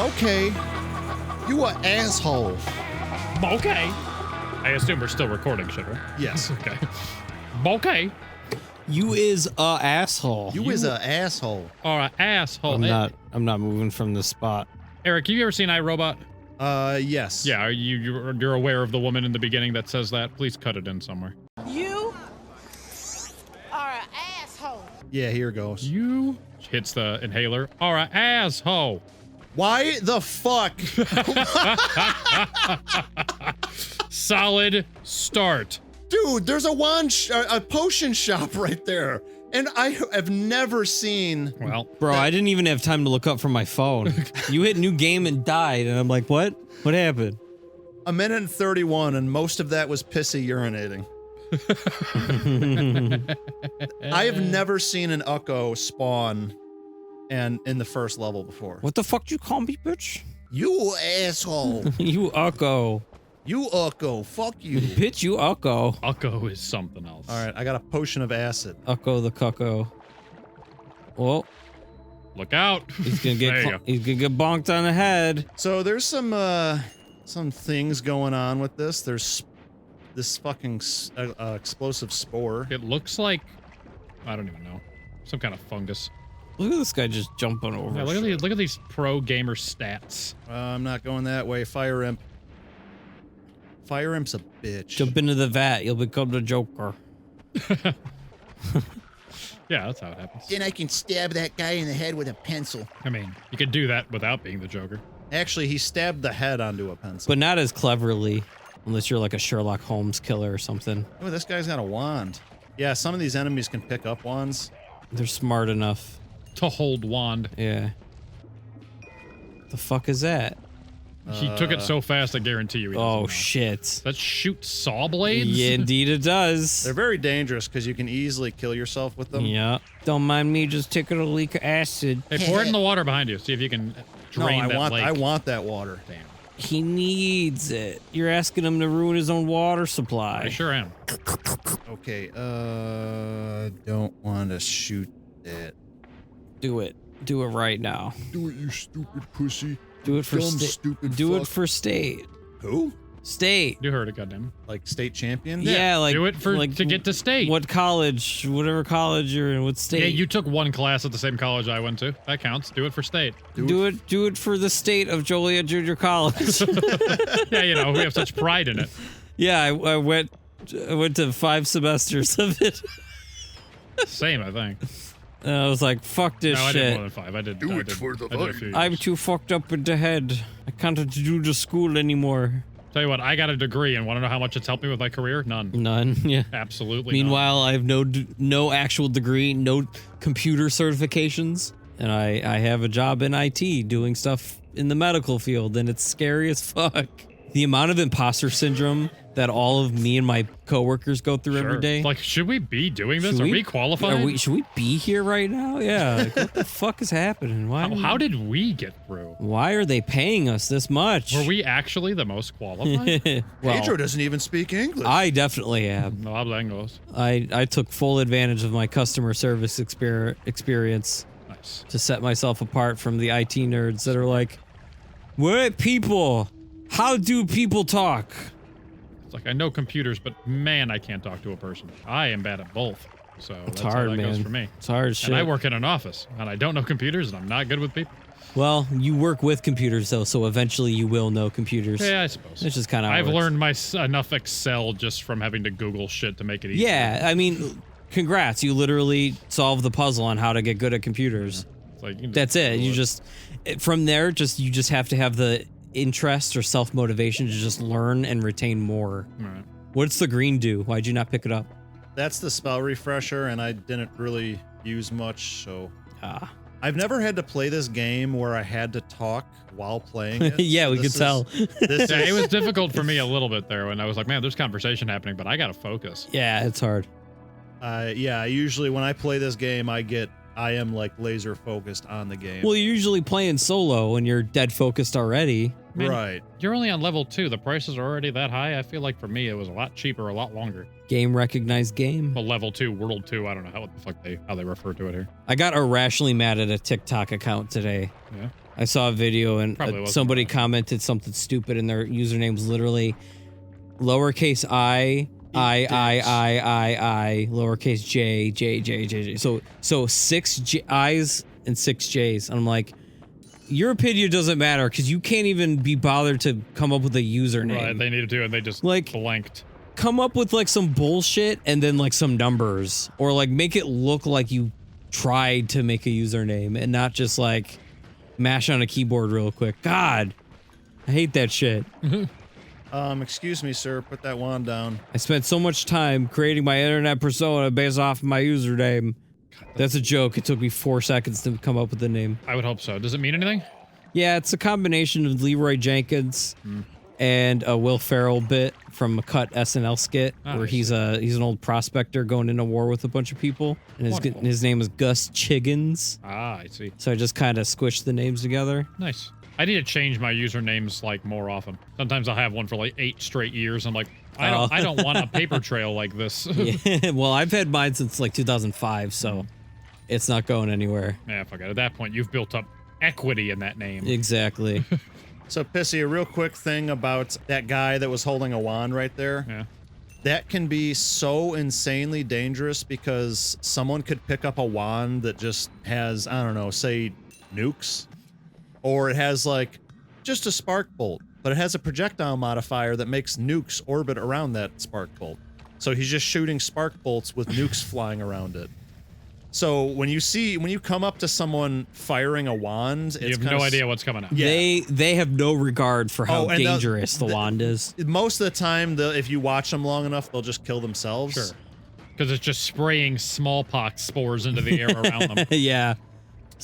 Okay. You a asshole. Okay. I assume we're still recording, should we? Yes. Okay. Okay. You is a asshole. You is a asshole. Or an asshole. I'm not moving from this spot. Eric, have you ever seen iRobot? Yes. Yeah, you're aware of the woman in the beginning that says that? Please cut it in somewhere. You are an asshole. Yeah, here goes. You hits the inhaler. Or an asshole. Why the fuck? Solid start. Dude, there's a potion shop right there. And I have never seen... Well, bro, I didn't even have time to look up from my phone. You hit new game and died, and I'm like, what? What happened? A minute and 31, and most of that was pissy urinating. I have never seen an Ukko spawn and in the first level before. What the fuck did you call me, bitch? You asshole. You Ukko. You Ukko. Fuck you. Bitch, you Ukko. Ukko is something else. All right, I got a potion of acid. Ukko the cucko. Well, look out. He's gonna get bonked on the head. So there's some things going on with this. There's this fucking explosive spore. It looks like, I don't even know, some kind of fungus. Look at this guy just jumping over. Yeah, look at these pro gamer stats. I'm not going that way. Fire Imp. Fire Imp's a bitch. Jump into the vat, you'll become the Joker. Yeah, that's how it happens. Then I can stab that guy in the head with a pencil. I mean, you could do that without being the Joker. Actually, he stabbed the head onto a pencil. But not as cleverly, unless you're like a Sherlock Holmes killer or something. Oh, this guy's got a wand. Yeah, some of these enemies can pick up wands. They're smart enough. To hold wand. Yeah. The fuck is that? He took it so fast, I guarantee you he doesn't know. Shit. That shoots saw blades? Yeah, indeed it does. They're very dangerous because you can easily kill yourself with them. Yeah. Don't mind me just taking a leak of acid. Hey, pour it in the water behind you. See if you can drain that lake. I want that water. Damn. He needs it. You're asking him to ruin his own water supply. I sure am. Okay, don't want to shoot that. Do it. Do it right now. Do it, you stupid pussy. Do it for dumb, state. stupid Do fuck. it for state. Who? State. You heard it, goddamn. Like state champion? Yeah, like do it for like to get to state. What college? Whatever college you're in. What state? Yeah, you took one class at the same college I went to. That counts. Do it for state. Do it for the state of Joliet Junior College. Yeah, you know, we have such pride in it. Yeah, I went to 5 semesters of it. Same, I think. And I was like, fuck this No, I shit. did more than 5. I did. Do I it did, for the I did a few I'm years. too fucked up in the head. I can't do the school anymore. Tell you what, I got a degree, and want to know how much it's helped me with my career? None. None. Yeah. Absolutely. Meanwhile, I have no actual degree, no computer certifications, and I have a job in IT doing stuff in the medical field, and it's scary as fuck. The amount of imposter syndrome that all of me and my coworkers go through every day. Like, should we be doing this? Are we qualified? Should we be here right now? Yeah. Like, what the fuck is happening? How did we get through? Why are they paying us this much? Were we actually the most qualified? Well, Pedro doesn't even speak English. I definitely am. No habla inglés. I took full advantage of my customer service experience Nice. to set myself apart from the IT nerds that are like, we're people. How do people talk? It's like, I know computers, but man, I can't talk to a person. I am bad at both. So that's hard, how that goes man. for me. It's hard as shit. And I work in an office, and I don't know computers, and I'm not good with people. Well, you work with computers though, so eventually you will know computers. Yeah, I suppose. It's just kind of. I've learned enough Excel just from having to Google shit to make it easy. Yeah, I mean, congrats! You literally solved the puzzle on how to get good at computers. It's like, you can That's it. Google You just from there, you just have to have the interest or self-motivation to just learn and retain more. Right. What's the green do? Why'd you not pick it up? That's the spell refresher, and I didn't really use much, so... Ah. I've never had to play this game where I had to talk while playing it. Yeah, we could tell. It was difficult for me a little bit there when I was like, man, there's conversation happening, but I gotta focus. Yeah, it's hard. Yeah, usually when I play this game, I am like laser focused on the game. Well, you're usually playing solo when you're dead focused already. Man, right. You're only on level 2. The prices are already that high. I feel like for me, it was a lot cheaper, a lot longer. Game recognized game. Well, level 2, world 2, I don't know how they refer to it here. I got irrationally mad at a TikTok account today. Yeah. I saw a video and Probably wasn't somebody right. commented something stupid and their username was literally lowercase I, lowercase J. So 6 I's and 6 J's. And I'm like, your opinion doesn't matter because you can't even be bothered to come up with a username. Right, they needed to, and they just Like- blanked. Come up with like some bullshit and then like some numbers, or like make it look like you tried to make a username and not just like mash on a keyboard real quick. God, I hate that shit. Excuse me, sir. Put that wand down. I spent so much time creating my internet persona based off of my username. That's a joke. It took me 4 seconds to come up with the name. I would hope so. Does it mean anything? Yeah, it's a combination of Leroy Jenkins and a Will Ferrell bit from a cut SNL skit Ah, where I he's an old prospector going into war with a bunch of people, and Wonderful. his name is Gus Chiggins. Ah, I see. So I just kind of squished the names together. Nice. I need to change my usernames like more often. Sometimes I'll have one for like 8 straight years. I'm like, I don't want a paper trail like this. Yeah, well, I've had mine since like 2005, so it's not going anywhere. Yeah, fuck it. At that point, you've built up equity in that name. Exactly. So, Pissy, a real quick thing about that guy that was holding a wand right there. Yeah. That can be so insanely dangerous because someone could pick up a wand that just has, I don't know, say nukes, or it has like just a spark bolt, but it has a projectile modifier that makes nukes orbit around that spark bolt. So he's just shooting spark bolts with nukes flying around it. So when you come up to someone firing a wand, it's You have kinda no idea what's coming up. Yeah. They have no regard for how and dangerous the wand is. Most of the time, if you watch them long enough, they'll just kill themselves. Sure. Because it's just spraying smallpox spores into the air around them. Yeah.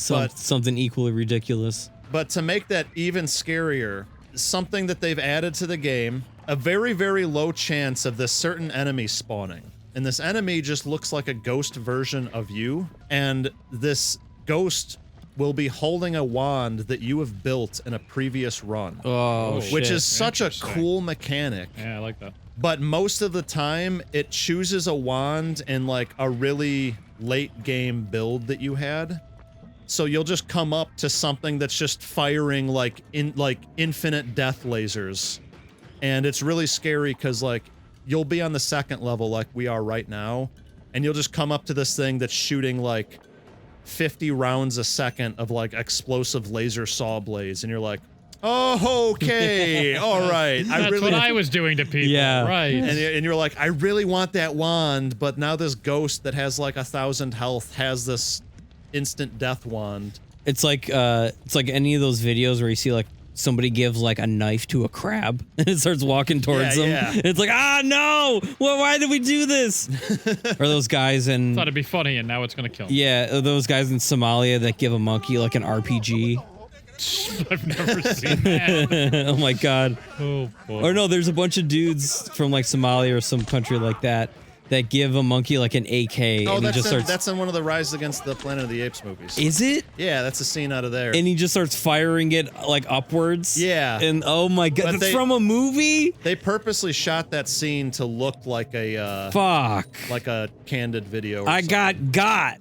But- Something equally ridiculous. But to make that even scarier, something that they've added to the game, a very, very low chance of this certain enemy spawning. And this enemy just looks like a ghost version of you. And this ghost will be holding a wand that you have built in a previous run. Oh, which shit. is such a Interesting. cool mechanic. Yeah, I like that. But most of the time, it chooses a wand in like a really late game build that you had. So you'll just come up to something that's just firing like infinite death lasers. And it's really scary because like you'll be on the second level like we are right now, and you'll just come up to this thing that's shooting like 50 rounds a second of like explosive laser saw blades, and you're like, oh, okay, all right. That's what I was doing to people. Yeah. Right. And you're like, I really want that wand, but now this ghost that has like 1,000 health has this instant death wand. It's like any of those videos where you see like somebody gives like a knife to a crab and it starts walking towards them. Yeah. It's like, ah, no! Well, why did we do this? Or those guys in Thought it'd be funny, and now it's gonna kill me. yeah, those guys in Somalia that give a monkey like an RPG. I've never seen that. Oh my god! Oh boy. Or no, there's a bunch of dudes from like Somalia or some country like that that give a monkey like an AK, Oh, and he just starts. that's in one of the Rise Against the Planet of the Apes movies. Is it? Yeah, that's a scene out of there. And he just starts firing it like upwards. Yeah. And oh my god, But that's they- from a movie. They purposely shot that scene to look like a Fuck. candid video. Or I something. got.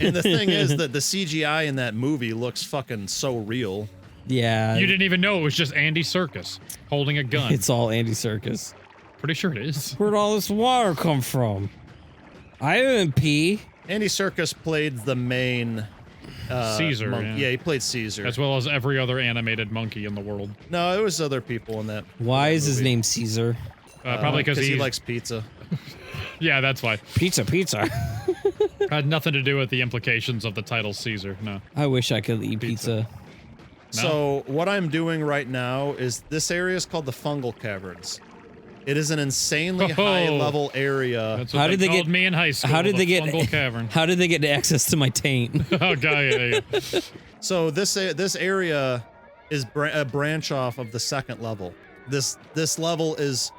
And the thing is that the CGI in that movie looks fucking so real. Yeah. You didn't even know it was just Andy Serkis holding a gun. It's all Andy Serkis. Pretty sure it is. Where'd all this water come from? I didn't pee. Andy Serkis played the main Caesar. monk. Yeah. Yeah, he played Caesar. As well as every other animated monkey in the world. No, there was other people in that. Why is his movie. name Caesar? Probably because he likes pizza. Yeah, that's why. Pizza. Had nothing to do with the implications of the title Caesar. No. I wish I could eat pizza. So what I'm doing right now is this area is called the Fungal Caverns. It is an insanely high level area. That's what they called me in high school. How did they the get? Fungal cavern. How did they get access to my taint? Oh god, yeah. So this area is a branch off of the second level. This level is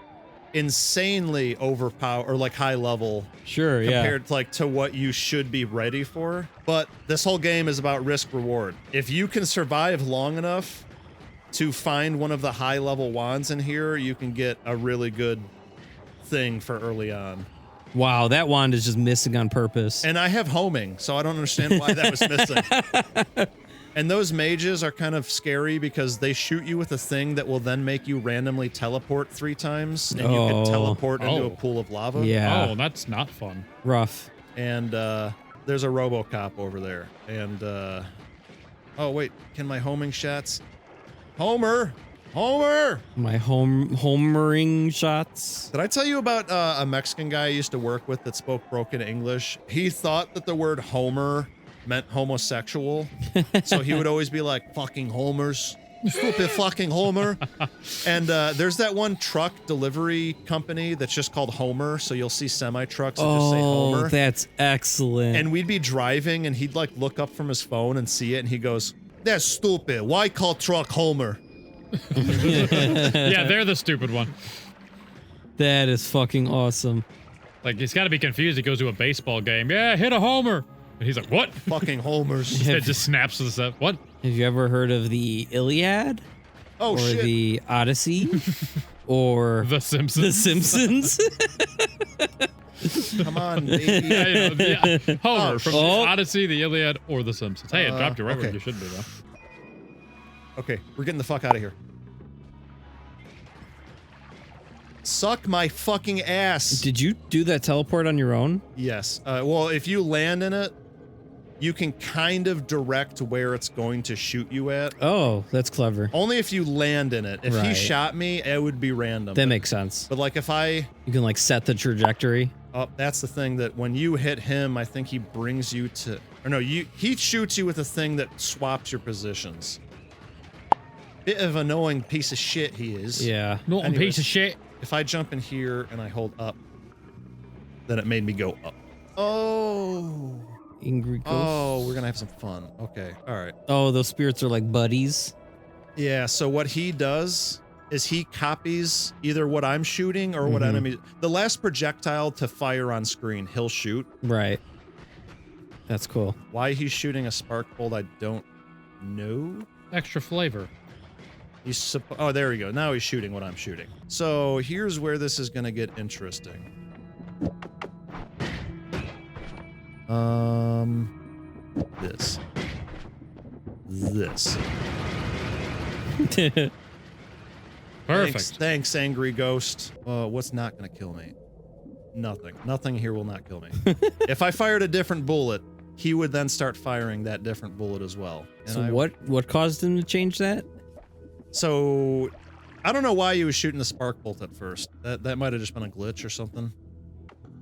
insanely overpowered, or like high level Sure. Yeah. compared to like to what you should be ready for. But this whole game is about risk reward. If you can survive long enough to find one of the high level wands in here, you can get a really good thing for early on. Wow, that wand is just missing on purpose. And I have homing, so I don't understand why that was missing. And those mages are kind of scary because they shoot you with a thing that will then make you randomly teleport 3 times, and you can teleport into a pool of lava. Yeah. Oh, that's not fun. Rough. And there's a RoboCop over there. And oh wait, can my homing shots? Homer! My homering shots. Did I tell you about a Mexican guy I used to work with that spoke broken English? He thought that the word Homer meant homosexual. So he would always be like, fucking Homers. Stupid fucking Homer. And there's that one truck delivery company that's just called Homer. So you'll see semi-trucks that just say Homer. Oh, that's excellent. And we'd be driving and he'd like look up from his phone and see it and he goes, that's stupid. Why call truck Homer? Yeah, they're the stupid one. That is fucking awesome. Like, he's got to be confused. He goes to a baseball game. Yeah, hit a homer. And he's like, what? Fucking Homers. His head just snaps to the set. What? Have you ever heard of the Iliad? Oh, or shit. the Odyssey? Or The Simpsons. The Simpsons? Come on, baby. Yeah, you know, the, Homer from the Oh. Odyssey, the Iliad, or the Simpsons. Hey, it dropped you right where okay. you should be, though. Okay, we're getting the fuck out of here. Suck my fucking ass. Did you do that teleport on your own? Yes. Well, if you land in it, you can kind of direct where it's going to shoot you at. Oh, that's clever. Only if you land in it. If he Right. shot me, it would be random. That makes sense. But like if I... You can like set the trajectory. Oh, that's the thing that when you hit him, I think he brings you to... Or no, he shoots you with a thing that swaps your positions. Bit of an annoying piece of shit he is. Yeah. Not a Anyways. piece of shit. If I jump in here and I hold up, then it made me go up. Oh. Angry ghost. Oh, we're gonna have some fun. Okay, all right. Oh, those spirits are like buddies. Yeah, so what he does is he copies either what I'm shooting or what enemy... The last projectile to fire on screen, he'll shoot. Right. That's cool. Why he's shooting a spark bolt, I don't know. Extra flavor. He's oh, there we go. Now he's shooting what I'm shooting. So here's where this is gonna get interesting. This. Perfect. Thanks, angry ghost. What's not gonna kill me? Nothing. Nothing here will not kill me. If I fired a different bullet, he would then start firing that different bullet as well. And So I- what caused him to change that? So, I don't know why he was shooting the spark bolt at first. That might have just been a glitch or something.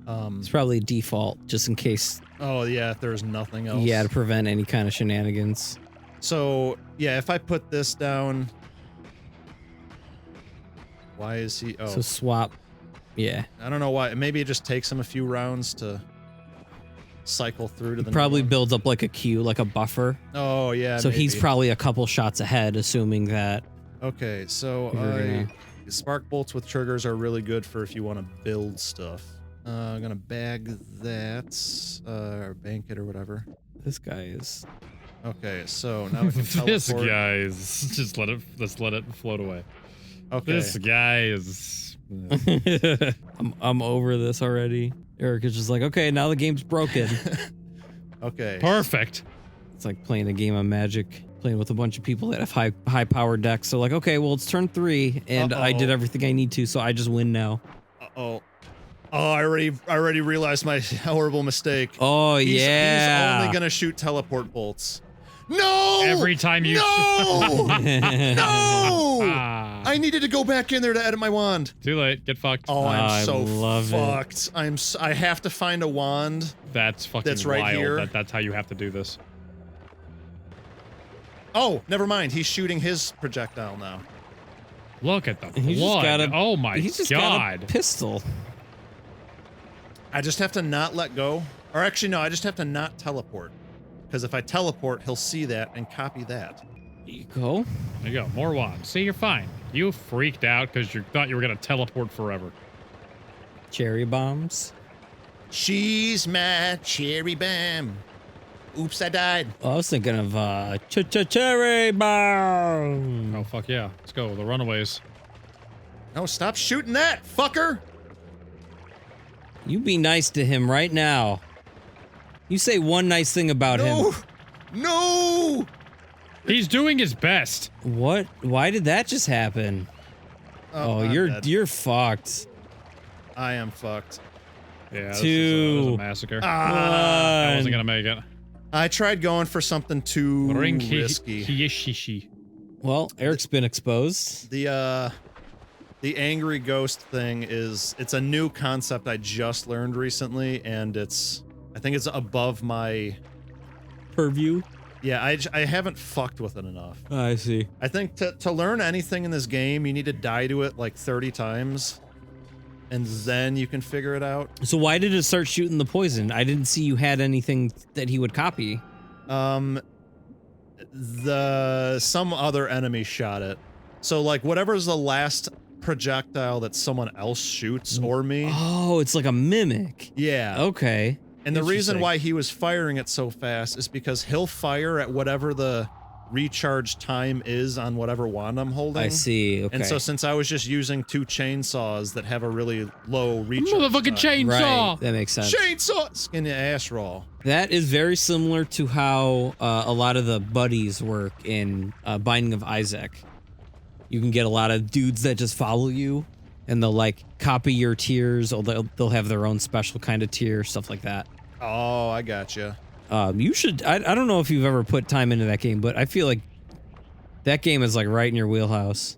It's probably default, just in case Oh yeah, if there's nothing else. you had to prevent any kind of shenanigans. So yeah, if I put this down, why is he? Oh, So swap. Yeah. I don't know why. Maybe it just takes him a few rounds to cycle through to the. Probably new one. builds up like a queue, like a buffer. Oh yeah. So he's maybe. probably a couple shots ahead, assuming that. Okay, so You're spark bolts with triggers are really good for if you want to build stuff. I'm gonna bag that, or bank it or whatever. This guy is. Okay, so now we can teleport. This guy is just let's let it float away. Okay. This guy is. I'm over this already. Eric is just like, okay, now the game's broken. Okay. Perfect. It's like playing a game of Magic, playing with a bunch of people that have high power decks. So like, okay, well it's turn 3, and I did everything I need to, so I just win now. Oh, I already realized my horrible mistake. Oh He's yeah. only gonna shoot teleport bolts. No! Every time you. No! No! Ah. I needed to go back in there to edit my wand. Too late. Get fucked. Oh, I I'm so love it. fucked. I have to find a wand. That's fucking That's right wild. here. That's how you have to do this. Oh, never mind. He's shooting his projectile now. Look at the He's just blood. got a, Oh my he's just god. got a pistol. I just have to not let go. Or actually, no, I just have to not teleport. Because if I teleport, he'll see that and copy that. There you go. There you go. More wands. See, you're fine. You freaked out because you thought you were going to teleport forever. Cherry bombs. She's my cherry bomb. Oops, I died. Oh, I was thinking of cherry bomb. Oh, fuck yeah. Let's go. The Runaways. No, stop shooting that, fucker. You be nice to him right now. You say one nice thing about him. No! He's doing his best. What? Why did that just happen? Oh, I'm dead. you're fucked. I am fucked. Yeah, this Two. was a massacre. One. I wasn't gonna make it. I tried going for something too risky. Risky. Well, Eric's been exposed. The angry ghost thing it's a new concept I just learned recently, and I think it's above my Purview. Yeah, I haven't fucked with it enough. I see. I think to learn anything in this game, you need to die to it like 30 times, and then you can figure it out. So why did it start shooting the poison? I didn't see you had anything that he would copy. Some other enemy shot it. So like whatever's the last projectile that someone else shoots or me. Oh, it's like a mimic. Yeah. Okay. And the reason Interesting. why he was firing it so fast is because he'll fire at whatever the recharge time is on whatever wand I'm holding. I see. Okay. And so since I was just using 2 chainsaws that have a really low recharge Motherfucking time. chainsaw. Right, that makes sense. Chainsaw! Skin your ass raw. That is very similar to how a lot of the buddies work in Binding of Isaac. You can get a lot of dudes that just follow you, and they'll like copy your tiers, or they'll have their own special kind of tier, stuff like that. Oh, I gotcha. You should. I don't know if you've ever put time into that game, but I feel like that game is like right in your wheelhouse.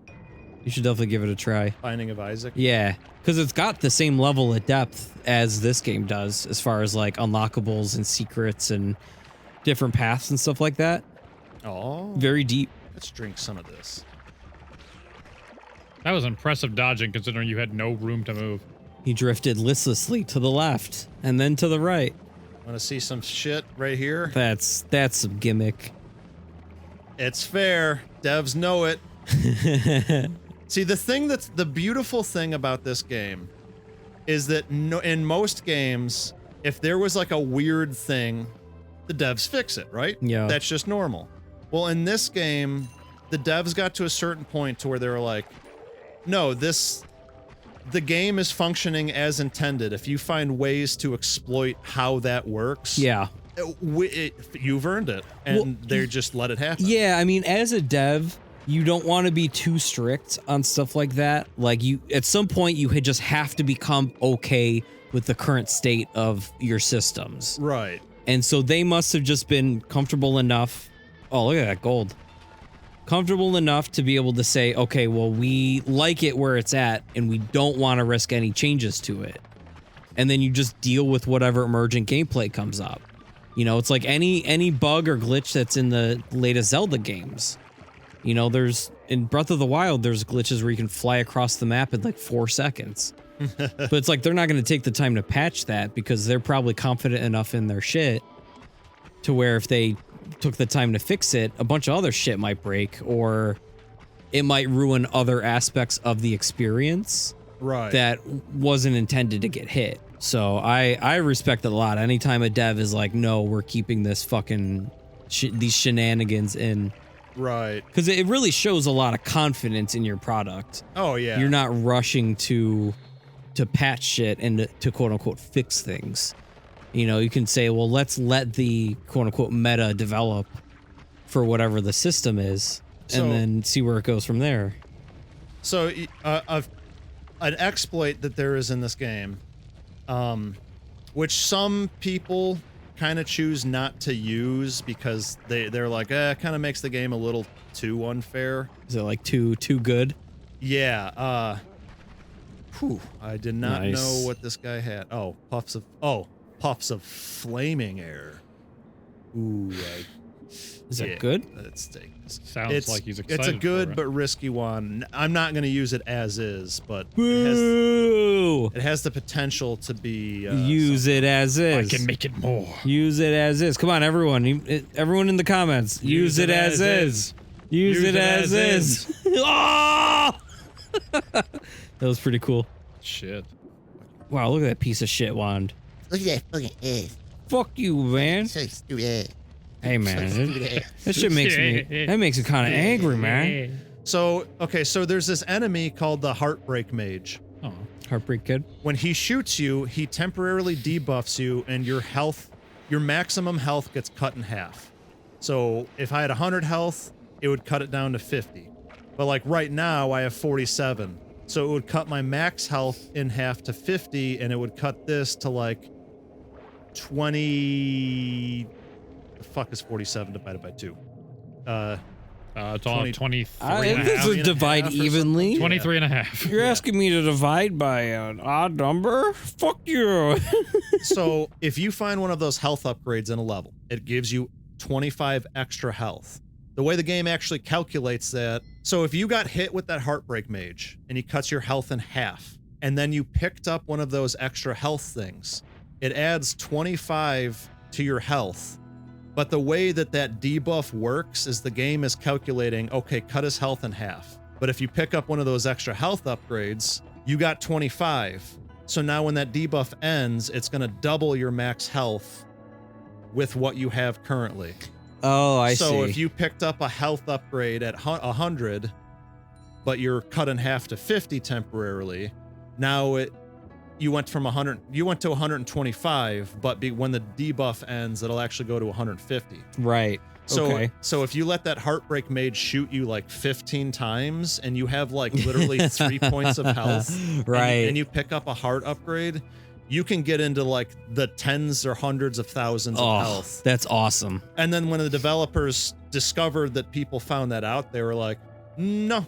You should definitely give it a try. Binding of Isaac. Yeah, because it's got the same level of depth as this game does, as far as like unlockables and secrets and different paths and stuff like that. Oh. Very deep. Let's drink some of this. That was impressive dodging, considering you had no room to move. He drifted listlessly to the left and then to the right. Want to see some shit right here? That's some gimmick. It's fair. Devs know it. See, the beautiful thing about this game is that in most games, if there was like a weird thing, the devs fix it, right? Yeah. That's just normal. Well, in this game, the devs got to a certain point to where they were like, no, the game is functioning as intended. If you find ways to exploit how that works, Yeah. you've earned it, and they just let it happen. Yeah, I mean, as a dev, you don't want to be too strict on stuff like that. Like, at some point, you just have to become okay with the current state of your systems. Right. And so they must have just been comfortable enough. Oh, look at that gold. Comfortable enough to be able to say, okay, well, we like it where it's at, and we don't want to risk any changes to it. And then you just deal with whatever emergent gameplay comes up. You know, it's like any bug or glitch that's in the latest Zelda games. You know, in Breath of the Wild, there's glitches where you can fly across the map in like 4 seconds. But it's like they're not going to take the time to patch that because they're probably confident enough in their shit to where if they took the time to fix it, a bunch of other shit might break, or it might ruin other aspects of the experience Right. that wasn't intended to get hit. So I respect it a lot. Anytime a dev is like, no, we're keeping this fucking these shenanigans in. Right. Because it really shows a lot of confidence in your product. Oh, yeah. You're not rushing to patch shit and to quote unquote fix things. You know, you can say, well, let's let the quote unquote meta develop for whatever the system is, and then see where it goes from there. So, an exploit that there is in this game, which some people kind of choose not to use because they're like, it kind of makes the game a little too unfair. Is it like too good? Yeah. I did not Nice. know what this guy had. Oh, puffs of flaming air. Ooh, Is that good? Let's take this. Sounds like he's excited. It's a good for it. but risky one. I'm not going to use it as is, but Boo! it has the potential to be. Use it as I is. can make it more. Use it as is. Come on, everyone. Everyone in the comments. Use it as is. Use it as is. Ah! That was pretty cool. Shit. Wow, look at that piece of shit wand. Look at that fucking ass. Fuck you, man. So stupid ass. Hey, man. That shit makes me. That makes me kind of angry, man. So there's this enemy called the Heartbreak Mage. Oh. Heartbreak Kid. When he shoots you, he temporarily debuffs you, and your maximum health gets cut in half. So if I had 100 health, it would cut it down to 50. But like right now, I have 47. So it would cut my max health in half to 50, and it would cut this to like 20. The fuck is 47 divided by 2? It's all 23 I and a think half. this is divide evenly. 23 and a half. You're asking me to divide by an odd number? Fuck you. So if you find one of those health upgrades in a level, it gives you 25 extra health. The way the game actually calculates that, so if you got hit with that Heartbreak Mage and he cuts your health in half, and then you picked up one of those extra health things, it adds 25 to your health. But the way that that debuff works is the game is calculating, okay, cut his health in half. But if you pick up one of those extra health upgrades, you got 25. So now when that debuff ends, it's going to double your max health with what you have currently. Oh, I see. So if you picked up a health upgrade at 100, but you're cut in half to 50 temporarily, now you went from 100, you went to 125, but when the debuff ends, it'll actually go to 150. Right. So, okay. So if you let that Heartbreak Mage shoot you like 15 times and you have like literally 3 points of health, right, and you pick up a heart upgrade, you can get into like the tens or hundreds of thousands of health. That's awesome. And then when the developers discovered that people found that out, they were like, no,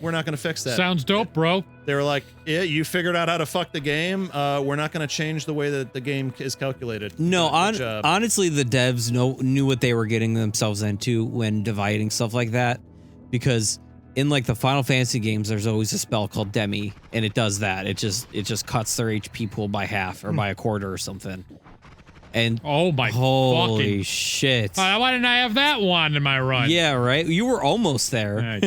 we're not going to fix that. Sounds dope, bro. They were like, yeah, you figured out how to fuck the game. We're not going to change the way that the game is calculated. No, honestly, the devs knew what they were getting themselves into when dividing stuff like that. Because in like the Final Fantasy games, there's always a spell called Demi, and it does that. It just cuts their HP pool by half or by a quarter or something. And oh my holy fucking shit! Why didn't I have that one in my run? Yeah, right. You were almost there.